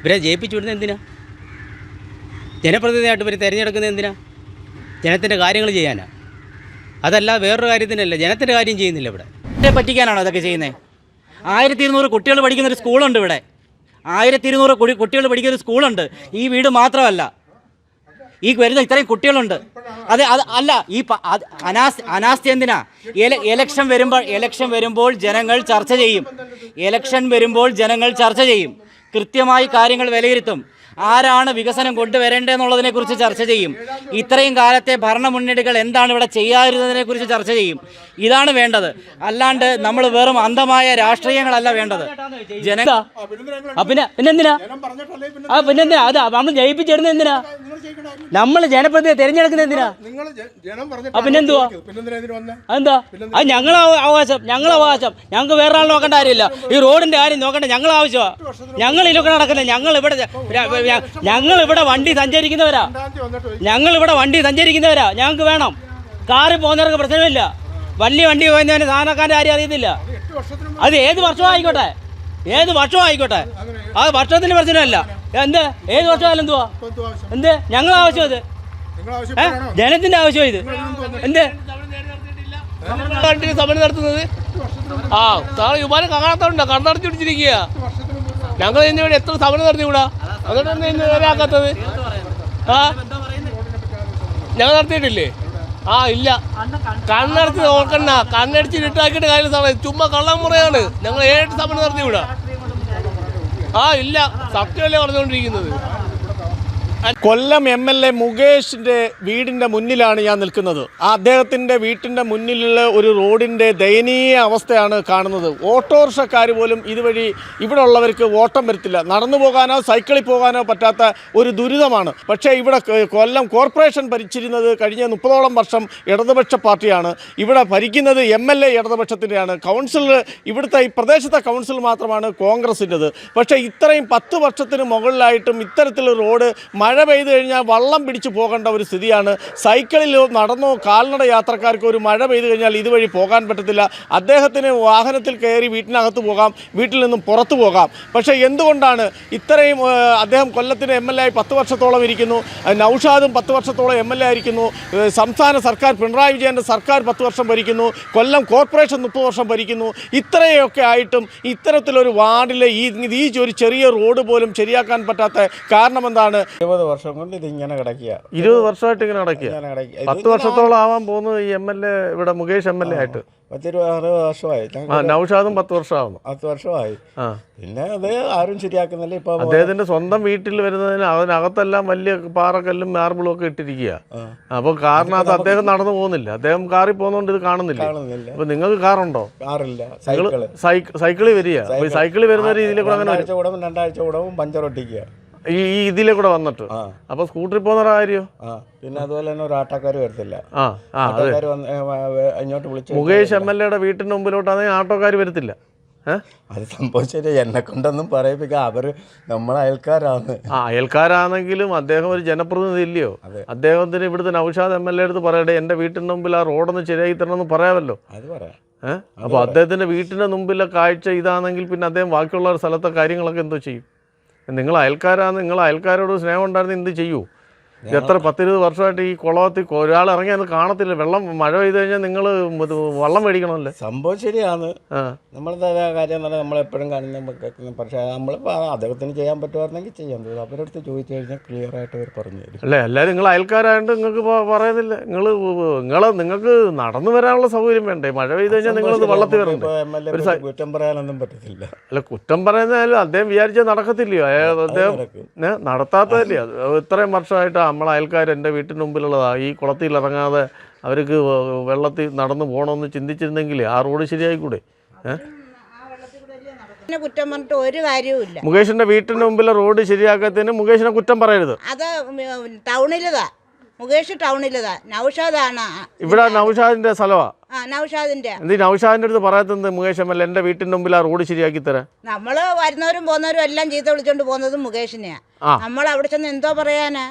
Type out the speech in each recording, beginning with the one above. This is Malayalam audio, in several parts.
ഇവരെ ജയിപ്പിച്ചു വിടുന്നത് എന്തിനാ? ജനപ്രതിനിധിയായിട്ട് ഇവർ തിരഞ്ഞെടുക്കുന്നത് എന്തിനാ? ജനത്തിൻ്റെ കാര്യങ്ങൾ ചെയ്യാനാ. അതല്ല വേറൊരു കാര്യത്തിനല്ല, ജനത്തിൻ്റെ കാര്യം ചെയ്യുന്നില്ല. ഇവിടെ പറ്റിക്കാനാണോ ഇതൊക്കെ ചെയ്യുന്നത്? 1200 കുട്ടികൾ പഠിക്കുന്നൊരു സ്കൂളുണ്ട് ഇവിടെ. 1200 കുട്ടികൾ പഠിക്കുന്ന ഒരു സ്കൂളുണ്ട്. ഈ വീട് മാത്രമല്ല, ഈ വരുന്ന ഇത്രയും കുട്ടികളുണ്ട്. അത് അല്ല, ഈ അനാസ്ഥ എന്തിനാ? ഇലക്ഷൻ വരുമ്പോൾ ജനങ്ങൾ ചർച്ച ചെയ്യും. കൃത്യമായി കാര്യങ്ങൾ വിലയിരുത്തും. ആരാണ് വികസനം കൊണ്ടുവരേണ്ടതെന്നുള്ളതിനെക്കുറിച്ച് ചർച്ച ചെയ്യും. ഇത്രയും കാലത്തെ ഭരണമുന്നണികൾ എന്താണ് ഇവിടെ ചെയ്യാതിരുന്നതിനെക്കുറിച്ച് ചർച്ച ചെയ്യും. ഇതാണ് വേണ്ടത്. അല്ലാണ്ട് നമ്മൾ വെറും അന്ധമായ രാഷ്ട്രീയങ്ങളല്ല വേണ്ടത്. പിന്നെന്തിനാ അത് നമ്മൾ ജയിപ്പിച്ചിടുന്നത് എന്തിനാ? നമ്മൾ ജനപ്രതിനിധിയെ തിരഞ്ഞെടുക്കുന്നത് എന്തിനാ? പിന്നെന്തുവാ? അതെന്താ? അത് ഞങ്ങളെ അവകാശം. ഞങ്ങൾക്ക് വേറെ ആൾ നോക്കേണ്ട കാര്യമില്ല. ഈ റോഡിന്റെ കാര്യം നോക്കണ്ട, ഞങ്ങൾ ആവശ്യമാണ്. ഞങ്ങൾ ഇതിലൊക്കെ നടക്കുന്നത്. ഞങ്ങളിവിടെ വണ്ടി സഞ്ചരിക്കുന്നവരാ. ഞങ്ങൾക്ക് വേണം. കാറിൽ പോകുന്നവർക്ക് പ്രശ്നമില്ല. വലിയ വണ്ടി പോകുന്നവന് സാധനക്കാരൻ്റെ കാര്യം അറിയത്തില്ല. അത് ഏത് വർഷവും ആയിക്കോട്ടെ. അത് വർഷത്തിന് പ്രശ്നമല്ല. ഏത് വർഷമായാലും എന്തുവാ ഞങ്ങൾ ആവശ്യം? അത് ജനത്തിന്റെ ആവശ്യം. ഇത് സമരം നടത്തുന്നത് യുവാനെ കാണാത്തതുണ്ടോ? കണ്ണടച്ചു പിടിച്ചിരിക്കുക. ഞങ്ങൾ ഇന്നിവിടെ എത്ര സമരം നടത്തിക്കൂടാ? അതുകൊണ്ടാണ് ഇന്ന് നേരെയാക്കാത്തത്. ഞങ്ങൾ നടത്തിയിട്ടില്ലേ? ഇല്ല. കണ്ണടച്ച് നോക്കണ്ട. കണ്ണടിച്ച് ഇട്ടാക്കിയിട്ട് കാര്യം സമയം ചുമ്മാ കള്ളം മുറയാണ്. ഞങ്ങൾ 7 സമരം നടത്തിക്കൂടാ. ഇല്ല, സത്യമല്ലേ പറഞ്ഞുകൊണ്ടിരിക്കുന്നത്. കൊല്ലം MLA മുകേഷിൻ്റെ വീടിൻ്റെ മുന്നിലാണ് ഞാൻ നിൽക്കുന്നത്. അദ്ദേഹത്തിൻ്റെ വീട്ടിൻ്റെ മുന്നിലുള്ള ഒരു റോഡിൻ്റെ ദയനീയ അവസ്ഥയാണ് കാണുന്നത്. ഓട്ടോറിക്ഷക്കാർ പോലും ഇതുവഴി ഇവിടെ ഉള്ളവർക്ക് ഓട്ടം വരത്തില്ല. നടന്നു പോകാനോ സൈക്കിളിൽ പോകാനോ പറ്റാത്ത ഒരു ദുരിതമാണ്. പക്ഷേ ഇവിടെ കൊല്ലം കോർപ്പറേഷൻ ഭരിച്ചിരുന്നത് കഴിഞ്ഞ 30ഓളം വർഷം ഇടതുപക്ഷ പാർട്ടിയാണ്. ഇവിടെ ഭരിക്കുന്നത് MLA ഇടതുപക്ഷത്തിൻ്റെയാണ്. കൗൺസിലർ ഇവിടുത്തെ ഈ പ്രദേശത്തെ കൗൺസിൽ മാത്രമാണ് കോൺഗ്രസിൻ്റെത്. പക്ഷേ ഇത്രയും 10 വർഷത്തിന് മുകളിലായിട്ടും ഇത്തരത്തിലുള്ള റോഡ് മഴ പെയ്തു കഴിഞ്ഞാൽ വള്ളം പിടിച്ചു പോകേണ്ട ഒരു സ്ഥിതിയാണ്. സൈക്കിളിലോ നടന്നോ കാൽനട യാത്രക്കാർക്ക് ഒരു മഴ പെയ്തു കഴിഞ്ഞാൽ ഇതുവഴി പോകാൻ പറ്റത്തില്ല. അദ്ദേഹത്തിന് വാഹനത്തിൽ കയറി വീട്ടിനകത്ത് പോകാം, വീട്ടിൽ നിന്നും പുറത്തു പോകാം. പക്ഷേ എന്തുകൊണ്ടാണ് ഇത്രയും? അദ്ദേഹം കൊല്ലത്തിന് MLA ആയി 10 വർഷത്തോളം ഇരിക്കുന്നു. നൗഷാദും 10 വർഷത്തോളം MLA ആയിരിക്കുന്നു. സംസ്ഥാന സർക്കാർ പിണറായി വിജയൻ്റെ സർക്കാർ 10 വർഷം ഭരിക്കുന്നു. കൊല്ലം കോർപ്പറേഷൻ 30 വർഷം ഭരിക്കുന്നു. ഇത്രയൊക്കെ ആയിട്ടും ഇത്തരത്തിലൊരു വാർഡിലെ ഈ ഒരു ചെറിയ റോഡ് പോലും ശരിയാക്കാൻ പറ്റാത്ത കാരണം എന്താണ്? 20 വർഷം കൊണ്ട് ഇതിങ്ങനെ കിടക്കുക. 20 വർഷമായിട്ട് ഇങ്ങനെ കിടക്കുക. 10 വർഷത്തോളം ആവാൻ പോകുന്നു ഈ MLA ഇവിടെ മുകേഷ് MLA ആയിട്ട്. 10-60 വർഷമായി. നൗഷാദും 10 വർഷമാവുന്നു. 10 വർഷമായി. പിന്നെ അത് ആരും ശരിയാക്കുന്നില്ല. ഇപ്പൊ അദ്ദേഹത്തിന്റെ സ്വന്തം വീട്ടിൽ വരുന്നതിന് അതിനകത്തെല്ലാം വലിയ പാറക്കല്ലും മാർബിളും ഒക്കെ ഇട്ടിരിക്കുക. അപ്പൊ കാറിനകത്ത് അദ്ദേഹം നടന്നു പോകുന്നില്ല. അദ്ദേഹം കാറിൽ പോകുന്നോണ്ട് ഇത് കാണുന്നില്ല. അപ്പൊ നിങ്ങൾക്ക് കാറുണ്ടോ? കാറില്ല. സൈക്കിളിൽ വരിക. സൈക്കിളിൽ വരുന്ന രീതിയിലൂടെ അങ്ങനെ 2 ആഴ്ച കൂടവും പഞ്ചർ ഒട്ടിക്കുക. ഈ ഇതിലെ കൂടെ വന്നിട്ട്. അപ്പൊ സ്കൂട്ടറിൽ പോകുന്ന കാര്യം. പിന്നെ അതുപോലെ തന്നെ ഒരു ആട്ടോക്കാർ വരത്തില്ല. ഇങ്ങോട്ട് വിളിച്ചു. മുകേഷ് MLA വീട്ടിന്റെ മുമ്പിലോട്ടാണെങ്കിൽ ആട്ടോക്കാർ വരത്തില്ല. അത് സംഭവിച്ചത് എന്നെ കൊണ്ടൊന്നും പറയിപ്പിക്കാം. അവർ നമ്മളെ അയൽക്കാരാണ്. അയൽക്കാരാണെങ്കിലും അദ്ദേഹം ഒരു ജനപ്രതിനിധി ഇല്ലയോ? അദ്ദേഹത്തിന് ഇവിടുത്തെ നൗഷാദ് MLA അടുത്ത് പറയട്ടെ, എൻ്റെ വീട്ടിൻ്റെ മുമ്പിൽ ആ റോഡൊന്ന് ശരിയാക്കി തരണമെന്ന് പറയാമല്ലോ. അത് പറയാം. അപ്പോൾ അദ്ദേഹത്തിൻ്റെ വീട്ടിൻ്റെ മുമ്പിലെ കാഴ്ച ഇതാണെങ്കിൽ പിന്നെ അദ്ദേഹം ബാക്കിയുള്ള സ്ഥലത്തെ കാര്യങ്ങളൊക്കെ എന്തോ ചെയ്യും? നിങ്ങൾ അയൽക്കാരോട് സ്നേഹം ഉണ്ടായിരുന്ന എന്ത് ചെയ്യൂ? എത്ര 10-20 വർഷമായിട്ട് ഈ കുളത്തിൽ ഒരാൾ ഇറങ്ങി അത് കാണത്തില്ല. വെള്ളം മഴ പെയ്ത് കഴിഞ്ഞാൽ നിങ്ങൾ വെള്ളം മേടിക്കണമല്ലേ? സംഭവം ശരിയാണ്. നമ്മളത്തെ കാര്യം എന്ന് പറഞ്ഞാൽ നമ്മളെപ്പോഴും കാണുന്ന. പക്ഷേ നമ്മളിപ്പോൾ അദ്ദേഹത്തിന് ചെയ്യാൻ പറ്റുമായിരുന്നെങ്കിൽ ചെയ്യാൻ പറ്റും. അവരടുത്ത് ചോദിച്ചു കഴിഞ്ഞാൽ ക്ലിയർ ആയിട്ട് അവർ പറഞ്ഞു തരും. അല്ലേ, എല്ലാവരും നിങ്ങൾ അയൽക്കാരായിട്ട് നിങ്ങൾക്ക് പറയുന്നില്ല. നിങ്ങൾക്ക് നടന്നു വരാനുള്ള സൗകര്യം വേണ്ടേ? മഴ പെയ്ത് കഴിഞ്ഞാൽ നിങ്ങളത് വള്ളത്തിൽ വരണ്ടേ? കുറ്റം പറയാനൊന്നും പറ്റത്തില്ല. അല്ല, കുറ്റം പറയുന്നതായാലും അദ്ദേഹം വിചാരിച്ചാൽ നടക്കത്തില്ലയോ? അദ്ദേഹം നടത്താത്തതല്ലേ? ഇത്രയും വർഷമായിട്ട് നമ്മളെ അയൽക്കാർ എൻ്റെ വീട്ടിന് മുമ്പിലുള്ളതാണ്. ഈ കുളത്തിൽ ഇറങ്ങാതെ അവർക്ക് വെള്ളത്തിൽ നടന്നു പോകണമെന്ന് ചിന്തിച്ചിരുന്നെങ്കിൽ ആ റോഡ് ശരിയായിക്കൂടെ? കുറ്റം പറഞ്ഞിട്ട് ഒരു കാര്യവുമില്ല. മുകേഷിന്റെ വീട്ടിന് മുമ്പിലെ റോഡ് ശരിയാക്കാത്തതിന് മുകേഷിനെ കുറ്റം പറയരുത്. അത് ടൗണിലതാ. മുകേഷ് ടൗണിലതാ. നൗഷാദാണ് ഇവിടെ. നൗഷാദിന്റെ സ്ഥലമാണ്. നൗഷാദിന്റെ. നൗഷാദിന്റെ അടുത്ത് പറയാത്തത് മുകേഷ് MLA എൻ്റെ വീട്ടിന്റെ മുമ്പിൽ ആ റോഡ് ശരിയാക്കി തരാം. നമ്മള് വരുന്നവരും പോകുന്നവരും എല്ലാം ചീത്ത വിളിച്ചോണ്ട് പോകുന്നത് മുകേഷിനെയാ. നമ്മൾ അവിടെ ചെന്ന് എന്തോ പറയാനാ?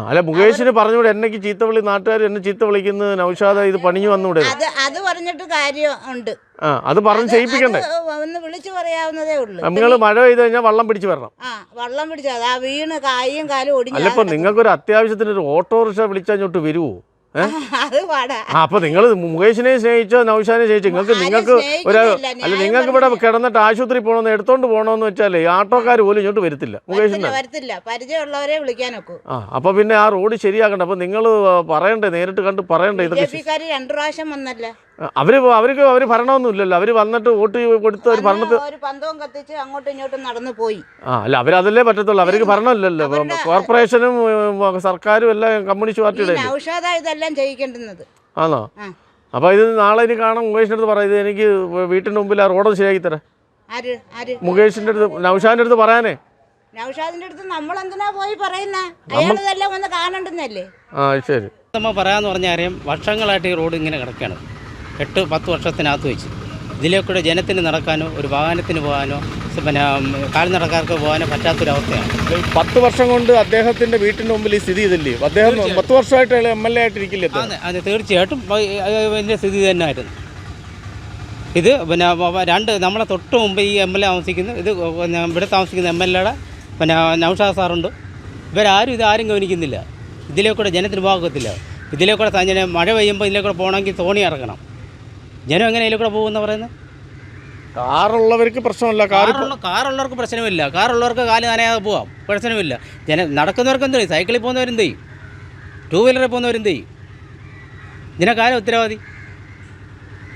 അല്ല, മുകേഷിന് പറഞ്ഞൂടെ എന്നേക്ക് ചീത്ത വിളി, നാട്ടുകാർ എന്നെ ചീത്ത വിളിക്കുന്നത് നൗഷാദ ഇത് പണിഞ്ഞു വന്നൂടെ? അത് പറഞ്ഞിട്ട് കാര്യം ഉണ്ട്. ആ അത് പറഞ്ഞ് ചെയ്യിപ്പിക്കണ്ടേ? ഒന്ന് വിളിച്ചു പറയാവുന്നതേ ഉള്ളൂ. നിങ്ങൾ മഴ പെയ്ത് കഴിഞ്ഞാൽ വെള്ളം പിടിച്ച് വരണം. വെള്ളം പിടിച്ചത് ആ വീണ് കായും കാലും ഒടിഞ്ഞു. അല്ല, ഇപ്പം നിങ്ങൾക്കൊരു അത്യാവശ്യത്തിന് ഒരു ഓട്ടോറിക്ഷ വിളിച്ചങ്ങോട്ട് വരുമോ? അത് പാടാ. അപ്പൊ നിങ്ങൾ മുകേഷിനെ സ്നേഹിച്ചോ നൗഷാനെ സ്നേഹിച്ചോ? നിങ്ങൾക്ക് ഒരു അല്ല, നിങ്ങൾക്ക് ഇവിടെ കിടന്നിട്ട് ആശുപത്രി പോകണമെന്ന് എടുത്തോണ്ട് പോകണമെന്ന് വെച്ചാൽ ഈ ആട്ടോക്കാർ പോലും ഇങ്ങോട്ട് വരത്തില്ല. മുകേഷിന്റെ വരത്തില്ല, പരിചയമുള്ളവരെ വിളിക്കാനൊക്കെ. അപ്പൊ പിന്നെ ആ റോഡ് ശരിയാക്കണ്ട. അപ്പൊ നിങ്ങൾ പറയണ്ടേ, നേരിട്ട് കണ്ട് പറയണ്ടേ ഇതൊക്കെ. 2 പ്രാവശ്യം വന്നല്ലേ. അവര് ഭരണമൊന്നും ഇല്ലല്ലോ. അവര് വന്നിട്ട് വോട്ട് കൊടുത്ത് ഒരു ഭരണത്തിൽ ഒരു പന്തവും കത്തിച്ച് അങ്ങോട്ടും ഇങ്ങോട്ടും നടന്നു പോയി. അല്ല, അവരതല്ലേ പറ്റത്തുള്ളൂ. അവർക്ക് ഭരണമില്ലല്ലോ. കോർപ്പറേഷനും സർക്കാരും എല്ലാം കമ്മ്യൂണിസ്റ്റ് പാർട്ടിയുടെ ഇതെല്ലാം ചെയ്യിക്കേണ്ടുന്നത്. ആണോ? അപ്പൊ ഇത് നാളെ ഇനി കാണാം. മുകേഷിന്റെ അടുത്ത് പറയാം, ഇത് എനിക്ക് വീട്ടിന്റെ മുമ്പിൽ ആ റോഡ് ശരിയാക്കി തരാം. മുകേഷിന്റെ അടുത്ത്, നൗഷാദിന്റെ അടുത്ത് പറയാനേ. നൗഷാദിന്റെ അടുത്ത് നമ്മൾ എന്തിനാ പോയി പറയുന്നേ? അയാളിതെല്ലാം ഒന്ന് കാണണ്ടെന്നല്ലേ. ശരി. നമ്മൾ പറയാമെന്ന് പറഞ്ഞ കാര്യം, വർഷങ്ങളായിട്ട് ഈ റോഡ് ഇങ്ങനെ കിടക്കുകയാണ്. 8-10 വർഷത്തിനകത്ത് വെച്ച് ഇതിലേക്കൂടെ ജനത്തിന് നടക്കാനോ ഒരു വാഹനത്തിന് പോകാനോ പിന്നെ കാൽനടക്കാർക്ക് പോകാനോ പറ്റാത്തൊരവസ്ഥയാണ്. 10 വർഷം കൊണ്ട് അദ്ദേഹത്തിന്റെ വീട്ടിന്റെ മുമ്പിൽ ഈ സ്ഥിതി ഇതില്ലേ? അദ്ദേഹം 10 വർഷമായിട്ട് MLA ആയിട്ടിരിക്കില്ലേ? അതെ, തീർച്ചയായിട്ടും വലിയ സ്ഥിതി തന്നെയായിരുന്നു ഇത്. പിന്നെ നമ്മളെ തൊട്ട് മുമ്പ് ഈ MLA താമസിക്കുന്നത്, ഇത് പിന്നെ ഇവിടെ താമസിക്കുന്ന MLAയുടെ പിന്നെ നൗഷാദ് സാറുണ്ട്. ഇവരാരും ഇതാരും ഗവനിക്കുന്നില്ല. ഇതിലേക്കൂടെ ജനത്തിന് പോകത്തില്ല. ഇതിലേക്കൂടെ മഴ പെയ്യുമ്പോൾ ഇതിലേക്കൂടെ പോകണമെങ്കിൽ തോണി ഇറക്കണം. ജനം എങ്ങനെ ഇതിലേക്കൂടെ പോകുമെന്ന് പറയുന്നത്? കാറുള്ളവർക്ക് പ്രശ്നമല്ല. കാറുള്ളവർക്ക് പ്രശ്നമില്ല. കാറുള്ളവർക്ക് കാല് നനയാതെ പോവാം, പ്രശ്നമില്ല. നടക്കുന്നവർക്ക് എന്ത് ചെയ്യും? സൈക്കിളിൽ പോകുന്നവരെന്ത് ചെയ്യും? 2 വീലറിൽ പോകുന്നവരെന്ത് ചെയ്യും? ഇതിനെക്കാലം ഉത്തരവാദി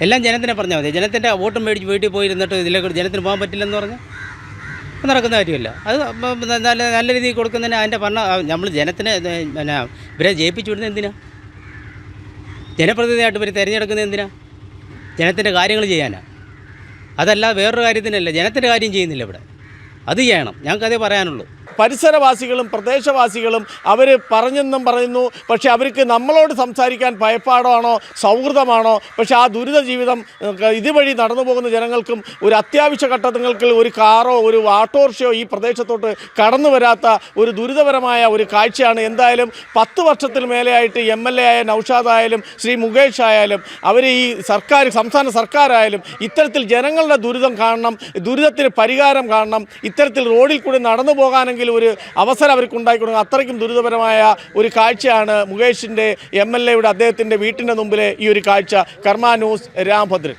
എല്ലാം ജനത്തിനെ പറഞ്ഞാൽ മതി. ജനത്തിൻ്റെ വോട്ടും മേടിച്ച് വീട്ടിൽ പോയിരുന്നിട്ട് ഇതിലേക്ക് ജനത്തിന് പോകാൻ പറ്റില്ലെന്ന് പറഞ്ഞാൽ നടക്കുന്ന കാര്യമല്ല. അത് നല്ല രീതിയിൽ കൊടുക്കുന്നതിന് അതിൻ്റെ നമ്മൾ ജനത്തിന് പിന്നെ ഇവരെ ജയിപ്പിച്ചു വിടുന്നത് എന്തിനാ? ജനപ്രതിനിധിയായിട്ട് ഇവർ തിരഞ്ഞെടുക്കുന്നത് എന്തിനാ? ജനത്തിൻ്റെ കാര്യങ്ങൾ ചെയ്യാനാണ്. അതല്ല വേറൊരു കാര്യത്തിനല്ല, ജനത്തിൻ്റെ കാര്യം ചെയ്യുന്നില്ല ഇവിടെ. അത് ചെയ്യണം. ഞങ്ങൾക്കതേ പറയാനുള്ളൂ. പരിസരവാസികളും പ്രദേശവാസികളും അവർ പറഞ്ഞെന്നും പറയുന്നു. പക്ഷേ അവർക്ക് നമ്മളോട് സംസാരിക്കാൻ ഭയപ്പാടാണോ സൗഹൃദമാണോ? പക്ഷേ ആ ദുരിത ജീവിതം ഇതുവഴി നടന്നു പോകുന്ന ജനങ്ങൾക്കും ഒരു അത്യാവശ്യ ഘട്ടങ്ങൾക്ക് ഒരു കാറോ ഒരു ഓട്ടോറിക്ഷയോ ഈ പ്രദേശത്തോട്ട് കടന്നു വരാത്ത ഒരു ദുരിതപരമായ ഒരു കാഴ്ചയാണ്. എന്തായാലും 10 വർഷത്തിൽ മേലെയായിട്ട് MLA ആയ നൗഷാദ് ആയാലും ശ്രീ മുകേഷ് ആയാലും അവർ ഈ സംസ്ഥാന സർക്കാരായാലും ഇത്തരത്തിൽ ജനങ്ങളുടെ ദുരിതം കാണണം, ദുരിതത്തിന് പരിഹാരം കാണണം. ഇത്തരത്തിൽ റോഡിൽ കൂടി നടന്നു പോകാനെങ്കിൽ ഒരു അവസരം അവർക്ക് ഉണ്ടായിക്കൊടുക്കുക. അത്രയ്ക്കും ദുരിതപരമായ ഒരു കാഴ്ചയാണ് മുകേഷിൻ്റെ MLAയുടെ അദ്ദേഹത്തിൻ്റെ വീട്ടിൻ്റെ മുമ്പിലെ ഈ ഒരു കാഴ്ച. കർമ്മ ന്യൂസ്, രാംഭദ്രൻ.